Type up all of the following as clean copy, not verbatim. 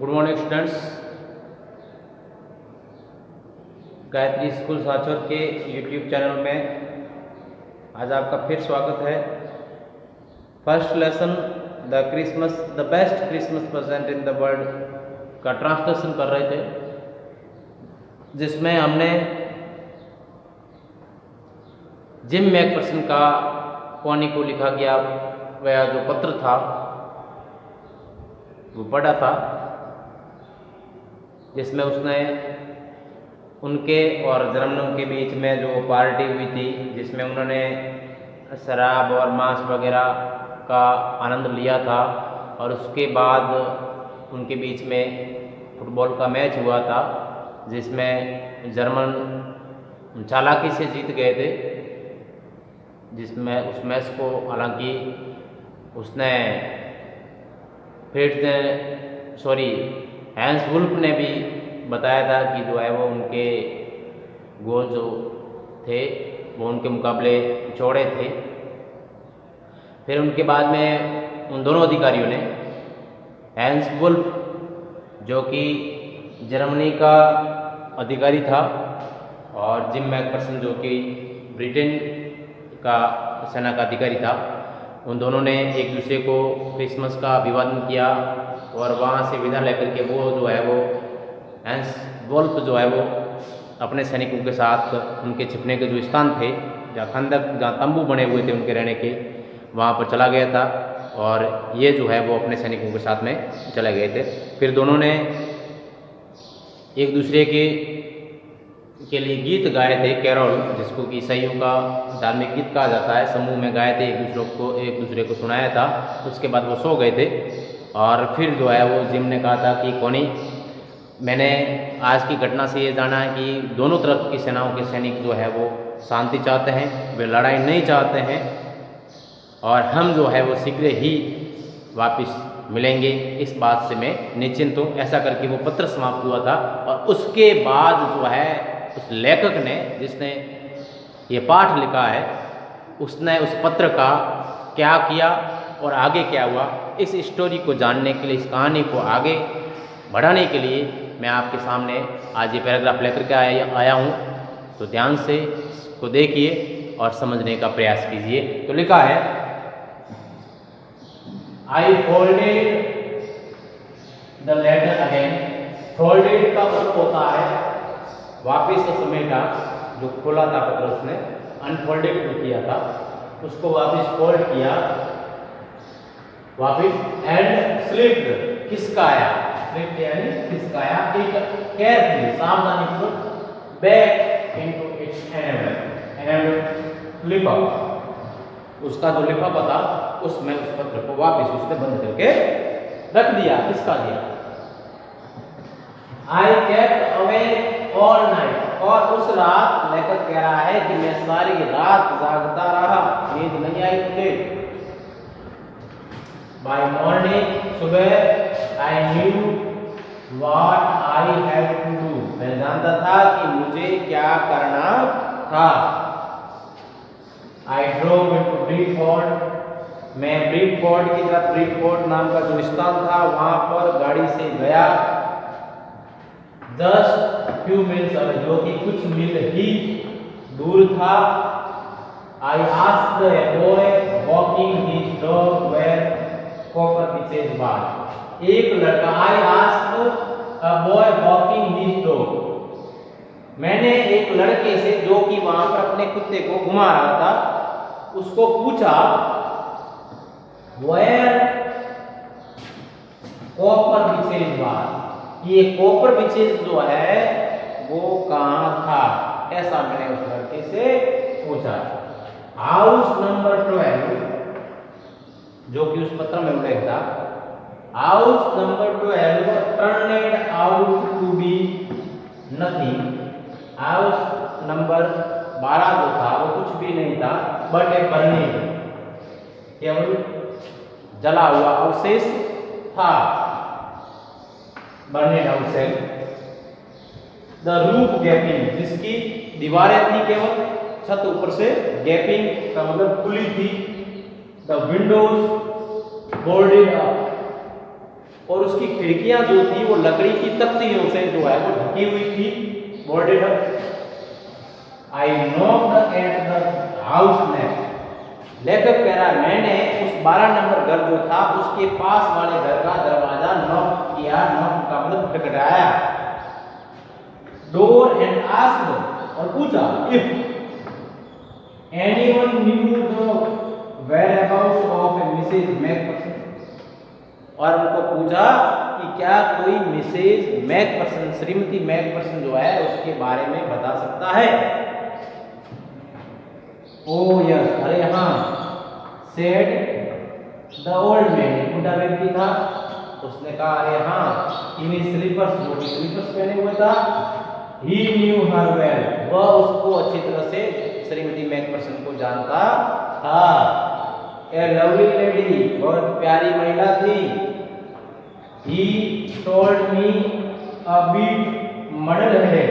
Good morning students. Gayatri school Sanchore के YouTube channel में आज आपका फिर स्वागत है। First lesson the best Christmas present in the world का ट्रांसलेशन कर रहे थे, जिसमें हमने जिम मैकफर्सन का पोनी को लिखा गया वह जो पत्र था वो पढ़ा था, जिसमें उसने उनके और जर्मनों के बीच में जो पार्टी हुई थी, जिसमें उन्होंने शराब और मांस वगैरह का आनंद लिया था, और उसके बाद उनके बीच में फुटबॉल का मैच हुआ था, जिसमें जर्मन चालाकी से जीत गए थे। जिसमें उस मैच को हालांकि उसने हैंस वुल्फ ने भी बताया था कि जो है वो उनके गोल जो थे वो उनके मुकाबले चौड़े थे। फिर उनके बाद में उन दोनों अधिकारियों ने हैंस वुल्फ जो कि जर्मनी का अधिकारी था और जिम मैकफर्सन जो कि ब्रिटेन का सेना का अधिकारी था, उन दोनों ने एक दूसरे को क्रिसमस का अभिवादन किया और वहाँ से विदा लेकर के वो जो है वो हैंस वुल्फ जो है वो अपने सैनिकों के साथ उनके छिपने के जो स्थान थे, जहाँ तंबू बने हुए थे उनके रहने के, वहाँ पर चला गया था और ये जो है वो अपने सैनिकों के साथ में चले गए थे। फिर दोनों ने एक दूसरे के लिए गीत गाए थे, कैरोल, जिसको कि ईसाइयों का धार्मिक गीत कहा जाता है। समूह में गाए थे, एक दूसरे को सुनाया था। उसके बाद वो सो गए थे और फिर जो है वो जिम ने कहा था कि कोनी, मैंने आज की घटना से ये जाना है कि दोनों तरफ की सेनाओं के सैनिक जो है वो शांति चाहते हैं, वे लड़ाई नहीं चाहते हैं और हम जो है वो शीघ्र ही वापस मिलेंगे, इस बात से मैं निश्चिंत हूँ। ऐसा करके वो पत्र समाप्त हुआ था और उसके बाद जो है उस लेखक ने, जिसने ये पाठ लिखा है, उसने उस पत्र का क्या किया और आगे क्या हुआ, इस स्टोरी को जानने के लिए, इस कहानी को आगे बढ़ाने के लिए मैं आपके सामने आज ये पैराग्राफ लेकर के आया हूँ। तो ध्यान से इसको देखिए और समझने का प्रयास कीजिए। तो लिखा है, I folded the letter again. Folded का मतलब होता है वापिस से समेटा, जो खोला था पत्र उसने अनफोल्डेड जो किया था उसको वापिस फोल्ड किया, वापिस एंड स्लिप्ड, खिसकाया, स्लिप्ड यानी खिसकाया, इट केयरफुली, सावधानीपूर्वक, बैक इनटू इट्स एंड लिफाफा, उसका जो लिफाफा था उसमें उस पत्र को वापिस उसने बंद करके रख दिया, खिसका दिया। I kept awake all night, और उस रात लेखक कह रहा है कि मैं सारी रात जागता रहा, नींद नहीं आई मुझे। बाय मॉर्निंग, सुबह, I knew what I have to do, मैं जानता था कि मुझे क्या करना था। आई ड्रोव इनटू ब्रीडफोर्ड, मैं ब्रीडफोर्ड की तरफ, ब्रीडफोर्ड नाम का जो स्थान था वहां पर गाड़ी से गया। जस्ट फ्यू मील्स अवे, जो कि कुछ मील ही दूर था। I asked a boy walking his dog where Copper Beeches bar, एक लड़का, I asked a boy walking his dog, मैंने एक लड़के से जो कि वहां पर अपने कुत्ते को घुमा रहा था उसको पूछा, वेयर कॉपर पिचेस बार, ये कॉपर पिचेस जो है वो कहाँ था, ऐसा मैंने उस लड़के से पूछा। हाउस नंबर 12, जो कि उस पत्र में उल्लेख था, house number 12 turned out to be nothing, house number 12 जो था वो कुछ भी नहीं था बट ए बर्निंग, केवल जला हुआ अवशेष था, बर्नेड अवशेष। द रूफ गैपिंग, जिसकी दीवारें थी केवल, छत ऊपर से, गैपिंग का मतलब खुली थी। द विंडोज बोर्डेड अप, और उसकी खिड़कियां जो थी वो लकड़ी की तख्तियों से जो है वो ढकी हुई थी। Bolded I knocked at the house next. लेखक कह रहा है मैंने उस 12 नंबर घर जो था उसके पास वाले घर का दरवाजा नॉक किया, नॉक का मतलब खटखटाया, डोर एंड आस्क्ड और पूछा if anyone new the whereabouts of a Mrs. McPherson, और उनको पूछा कि क्या कोई मिसेज मैकपर्सन, श्रीमती मैकपर्सन जो है उसके बारे में बता सकता है। ओ यस, अरे हाँ, सेड द ओल्ड मैन, बूढ़ा व्यक्ति था, उसने कहा अरे हाँ, इन स्लीपर्स, वो भी स्लीपर्स पहने हुए था। ही न्यू हर वेल, वह उसको अच्छी तरह से श्रीमती मैकपर्सन को जानता था। ए लवली लेडी, बहुत प्यारी महिला थी। He told me a bit मडल है,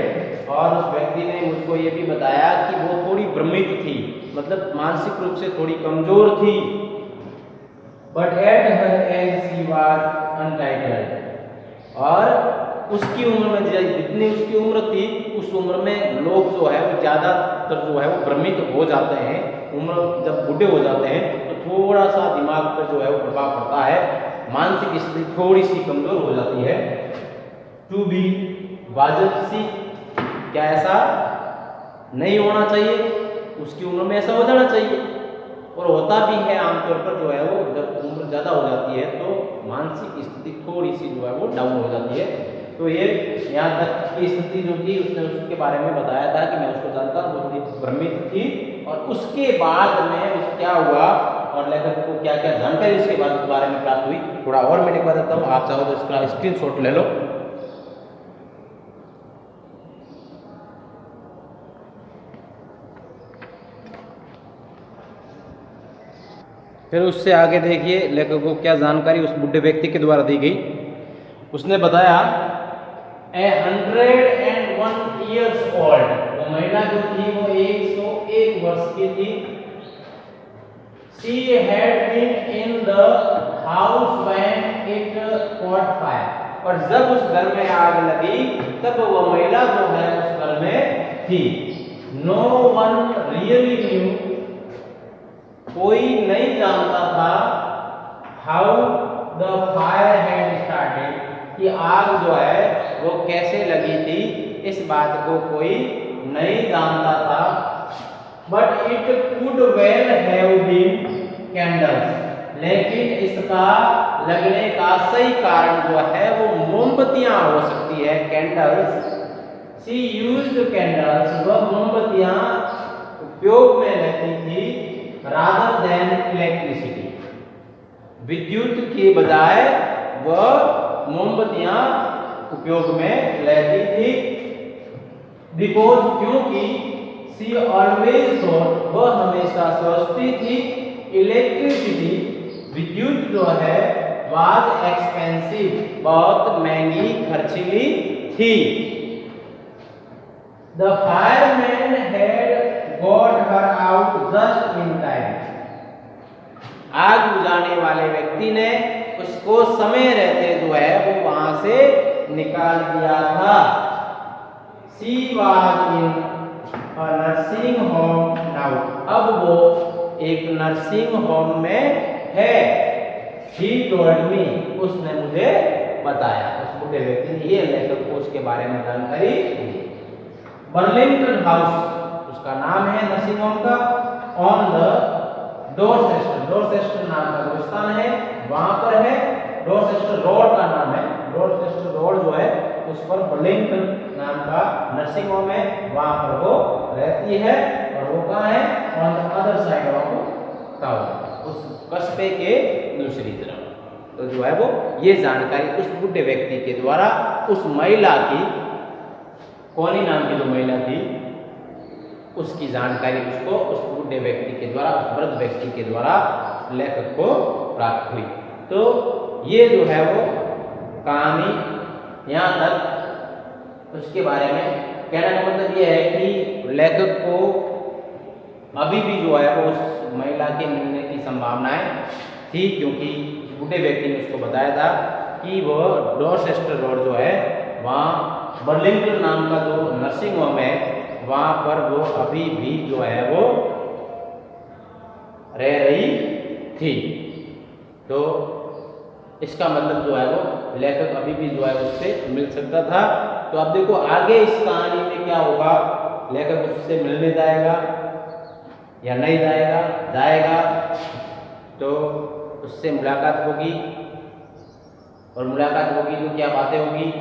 और उस व्यक्ति ने मुझको ये भी बताया कि वो थोड़ी भ्रमित थी, मतलब मानसिक रूप से थोड़ी कमजोर थी। But at her age she was untitled, और उसकी उम्र में जितनी उसकी उम्र थी उस उम्र में लोग जो है वो ज्यादातर जो है वो भ्रमित हो जाते हैं। उम्र जब बूढ़े हो जाते हैं तो थोड़ा सा दिमाग पर जो है वो प्रभाव पड़ता है, मानसिक स्थिति थोड़ी सी कमजोर हो जाती है। टू बी वाजिब सी, क्या ऐसा नहीं होना चाहिए, उसकी उम्र में ऐसा हो जाना चाहिए, और होता भी है आमतौर पर जो है वो जब उम्र ज़्यादा हो जाती है तो मानसिक स्थिति थोड़ी सी जो है वो डाउन हो जाती है। तो ये यहाँ तक की स्थिति जो थी उसने उसके बारे में बताया था कि मैं उसको जानता हूँ, वो थोड़ी भ्रमित थी, और उसके बाद में क्या हुआ और लेखक को क्या क्या जानकारी उसके बारे में प्राप्त हुई, थोड़ा और मैं बता देता हूँ, आप चाहो तो इसका स्क्रीनशॉट ले लो। फिर उससे आगे देखिए लेखक को क्या जानकारी उस बुढ़े व्यक्ति के द्वारा दी गई। उसने बताया 101 years old, वो महिला जो थी वो 101 वर्ष की थी। She had been in the house when it caught fire, और जब उस घर में आग लगी तब वो महिला जो है उस घर में थी। No one really knew, कोई नहीं जानता था how the fire had started, कि आग जो है वो कैसे लगी थी, इस बात को कोई नहीं जानता था। But it could well have been candles, लेकिन इसका लगने का सही कारण जो है वो मोमबत्तियां हो सकती है, कैंडल्स। शी यूज्ड कैंडल्स, वह मोमबत्तियां उपयोग में लेती थी, रादर देन इलेक्ट्रिसिटी, विद्युत के बजाय वह मोमबत्तियां उपयोग में लेती थी। बिकॉज, क्योंकि शी ऑलवेज थॉट, वह हमेशा सोचती थी, इलेक्ट्रिसिटी, विद्युत जो है, वाज एक्सपेंसिव, बहुत महंगी खर्चीली थी। The fireman had got her out just in time, आग बुझाने वाले व्यक्ति ने उसको समय रहते जो है वो वहां से निकाल दिया था। She was in a nursing home now, अब वो एक नर्सिंग होम में है। He told me, उसने मुझे बताया, उस बुढ़े व्यक्ति ने ये लेखक को उसके बारे में जानकारी दी। बर्लिंगटन हाउस उसका नाम है नर्सिंग होम का। ऑन द डोरचेस्टर, डोरचेस्टर नाम का जो स्थान है वहां पर है। डोरचेस्टर रोड का नाम है, डोरचेस्टर रोड जो है उस पर बर्लिंगटन नाम का नर्सिंग होम है, वहां पर वो रहती है। और वो कहाँ है? On the other side of town, उस कस्बे के दूसरी तरफ। तो जो है वो ये जानकारी उस बुढ़े व्यक्ति के द्वारा उस महिला की, कौनी नाम की जो महिला थी उसकी जानकारी उसको उस बुढ़े व्यक्ति के द्वारा, उस वृद्ध व्यक्ति के द्वारा लेखक को प्राप्त हुई। तो ये जो है वो कहानी यहाँ तक उसके बारे में कहने का मतलब ये है कि लेखक को अभी भी जो है वो उस महिला के मिलने की संभावनाएं थी, क्योंकि बुढ़े व्यक्ति ने उसको बताया था कि वो डॉर्चेस्टर रोड जो है वहाँ बर्लिंगटन नाम का जो नर्सिंग होम है वहाँ पर वो अभी भी जो है वो रह रही थी। तो इसका मतलब जो है वो लेखक अभी भी जो है उससे मिल सकता था। तो अब देखो आगे इस कहानी में क्या होगा, लेखक उससे मिलने जाएगा या नहीं जाएगा, जाएगा तो उससे मुलाकात होगी, और मुलाकात होगी तो क्या बातें होगी,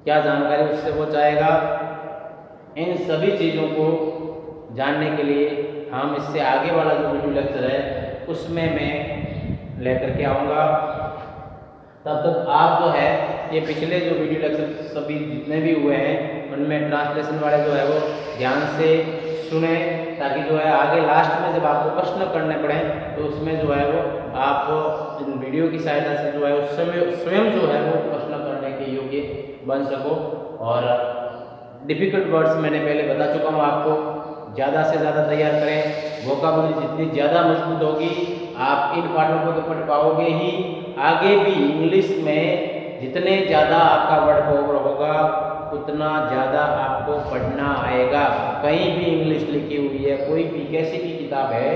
क्या जानकारी उससे वो चाहेगा। इन सभी चीज़ों को जानने के लिए हम इससे आगे वाला जो वीडियो लेक्चर है उसमें मैं लेकर के आऊँगा। तब तक आप जो है ये पिछले जो वीडियो लेक्चर सभी जितने भी हुए हैं उनमें ट्रांसलेशन वाले जो है वो ध्यान से सुने, ताकि जो है आगे लास्ट में जब आपको प्रश्न करने पड़े तो उसमें जो है वो आप इन वीडियो की सहायता से जो है उस समय स्वयं जो है वो प्रश्न करने के योग्य बन सको। और डिफ़िकल्ट वर्ड्स मैंने पहले बता चुका हूँ आपको, ज़्यादा से ज़्यादा तैयार करें। वोकाबुलरी जितनी ज़्यादा मजबूत होगी आप इन पाठों को तो पढ़ पाओगे ही, आगे भी इंग्लिश में जितने ज़्यादा आपका वर्ड पावर होगा उतना ज़्यादा आपको पढ़ना आएगा। कहीं भी इंग्लिश लिखी हुई है, कोई भी कैसी भी किताब है,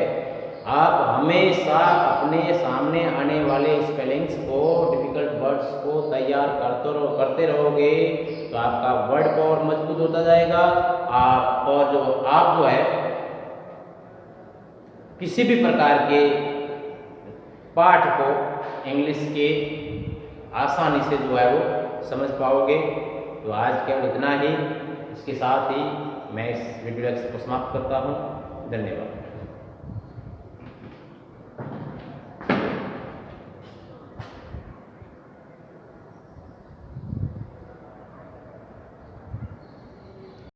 आप हमेशा अपने सामने आने वाले स्पेलिंग्स को, डिफ़िकल्ट वर्ड्स को तैयार करते रहोगे तो आपका वर्ड पावर मजबूत होता जाएगा। आप और आप जो है किसी भी प्रकार के पाठ को इंग्लिश के आसानी से जो है वो समझ पाओगे। तो आज केवल इतना ही, इसके साथ ही मैं इस वीडियो लेक्चर को समाप्त करता हूँ। धन्यवाद।